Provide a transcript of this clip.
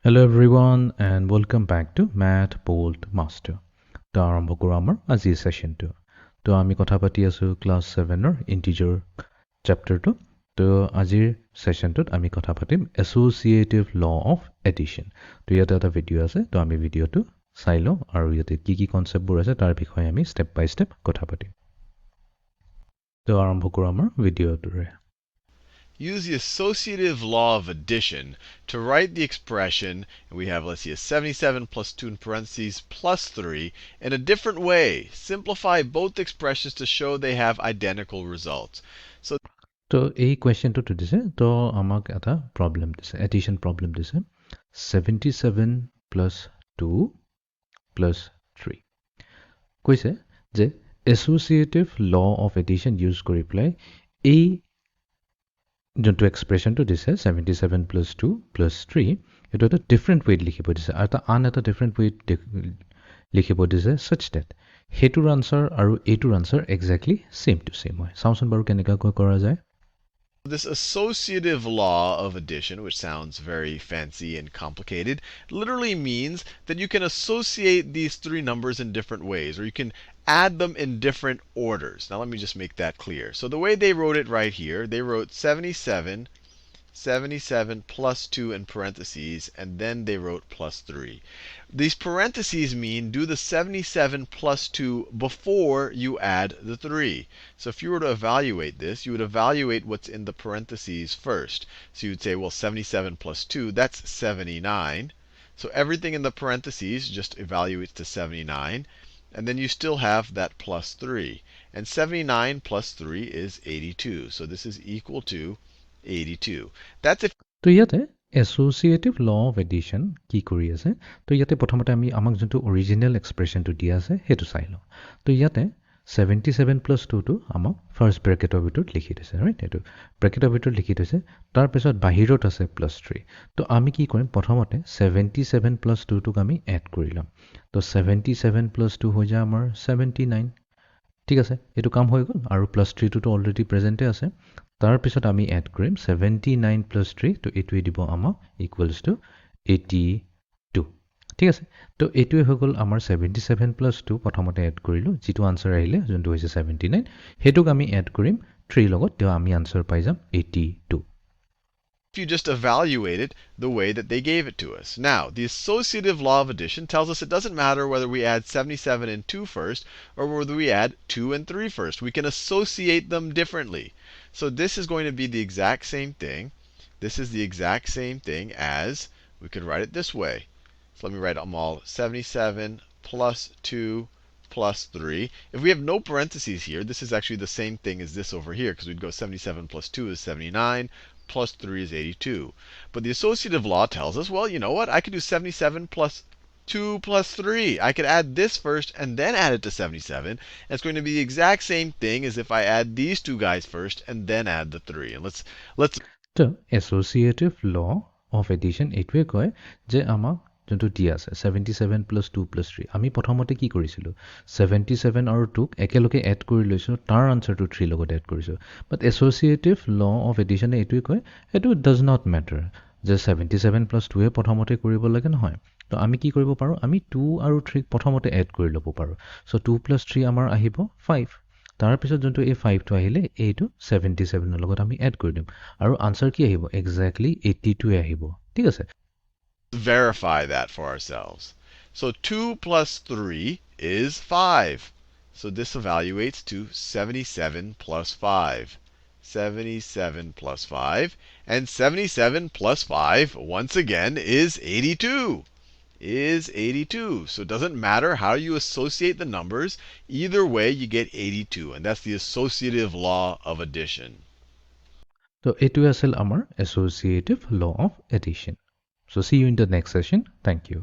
Hello everyone and welcome back to Mathboltmaster. To আৰম্ভ কৰোঁ আমাৰ আজিৰ সেশনটো। তো আমি কথা পাতি আছো ক্লাছ 7ৰ ইন্টিজাৰ চেপ্টাৰটো। তো আজিৰ সেশনটোত আমি কথা পাতিম Associative Law of Addition। তো ইয়াতে এটা ভিডিঅ' আছে, তো আমি ভিডিঅ'টো চাই লওঁ আৰু ইয়াতে কি কনসেপ্টবোৰ আছে তাৰ বিষয়ে আমি স্টেপ বাই স্টেপ কথা পাতিম। তো আৰম্ভ কৰোঁ আমাৰ ভিডিঅ'টোৰে। Use the associative law of addition to write the expression, and we have, let's see, a 77 plus 2 in parentheses plus 3 in a different way. Simplify both expressions to show they have identical results. So, তো এই কুৱেশ্যনটো দিছে, তো আমাক এটা problem দিছে, edition problem দিছে 77 plus 2 plus 3 কৈছে যে associative law of edition use কৰি পেলাই এই যোনটো এক্সপ্ৰেশ্যনটো দিছে 77 প্লাছ 2 প্লাছ 3 এইটো এটা ডিফাৰেণ্ট ৱেত লিখিব দিছে আৰু এটা ডিফাৰেণ্ট ৱেত লিখিব দিছে such that সেইটোৰ আনচাৰ আৰু এইটোৰ answer exactly same to same হয়। চাওঁচোন বাৰু কেনেকুৱাকৈ কৰা যায়। this associative law of addition, which sounds very fancy and complicated, literally means that you can associate these three numbers in different ways, or you can add them in different orders. Now let me just make that clear. So the way they wrote it right here, they wrote 77 plus 2 in parentheses, and then they wrote plus 3. These parentheses mean do the 77 plus 2 before you add the 3. So if you were to evaluate this, you would evaluate what's in the parentheses first. So you'd say, well, 77 plus 2, that's 79. So everything in the parentheses just evaluates to 79. And then you still have that plus 3. And 79 plus 3 is 82. So this is equal to 82. That's if তো ইয়াতে associative law of edition কি কৰি আছে, তো ইয়াতে প্ৰথমতে আমি আমাক যোনটো অৰিজিনেল এক্সপ্ৰেশ্যনটো দিয়া আছে সেইটো চাই লওঁ। তো ইয়াতে 77 প্লাছ 2টো আমাক ফাৰ্ষ্ট ব্ৰেকেটৰ ভিতৰত লিখি থৈছে, ৰাইট? এইটো ব্ৰেকেটৰ ভিতৰত লিখি থৈছে, তাৰপিছত বাহিৰত আছে প্লাছ 3। তো আমি কি কৰিম, প্ৰথমতে 77 প্লাছ 2টোক আমি এড কৰি ল'ম। তো 77 প্লাছ 2 হৈ যায় আমাৰ 79। ঠিক আছে, এইটো কাম হৈ গ'ল আৰু প্লাছ 3টোতো অলৰেডি প্ৰেজেণ্টে আছে। তাৰপিছত আমি এড কৰিম 79 প্লাছ 3, তো এইটোৱে দিব আমাক ইকুৱেলছ টু 82। ঠিক আছে, তো এইটোৱে হৈ গ'ল আমাৰ 77 প্লাছ 2 প্ৰথমতে এড কৰিলোঁ, যিটো আনচাৰ আহিলে যোনটো হৈছে 79, সেইটোক আমি এড কৰিম 3 লগত, তো আমি আনচাৰ পাই যাম 82। you just evaluate it the way that they gave it to us. Now, the associative law of addition tells us it doesn't matter whether we add 77 and 2 first or whether we add 2 and 3 first. We can associate them differently. So this is going to be the exact same thing. This is the exact same thing as, we could write it this way. So let me write them all. 77 plus 2 plus 3. If we have no parentheses here, this is actually the same thing as this over here, because we'd go 77 plus 2 is 79. Plus 3 is 82. But the associative law tells us, well, you know what? I could do 77 plus 2 plus 3. I could add this first and then add it to 77. And it's going to be the exact same thing as if I add these two guys first and then add the 3. And let's তো associative law of edition এইটোৱে কয় যে আমাক যোনটো দিয়া আছে 77 plus 2 plus 3, আমি প্ৰথমতে কি কৰিছিলোঁ, 77 আৰু 2ক একেলগে এড কৰি লৈছোঁ, তাৰ আনচাৰটো 3 লগত এড কৰিছোঁ। বাট এছ'চিয়েটিভ ল অফ এডিশ্যনে এইটোৱে কয় এইটো ডাজ নট মেটাৰ যে 77 প্লাছ 2য়ে প্ৰথমতে কৰিব লাগে, নহয়। তো আমি কি কৰিব পাৰোঁ, আমি 2 আৰু 3ক প্ৰথমতে এড কৰি ল'ব পাৰোঁ। চ' 2 প্লাছ 3 আমাৰ আহিব 5। তাৰপিছত যোনটো এই 5টো আহিলে এইটো 77ৰ লগত আমি এড কৰি দিম আৰু আনচাৰ কি আহিব, এক্সেক্টলি 82 আহিব। ঠিক আছে, verify that for ourselves. So 2 plus 3 is 5. So this evaluates to 77 plus 5. 77 plus 5. And 77 plus 5, once again, is 82. Is 82. So it doesn't matter how you associate the numbers. Either way, you get 82. And that's the associative law of addition. তো এইটোৱে আছিল আমাৰ associative law of addition. So see you in the next session. Thank you.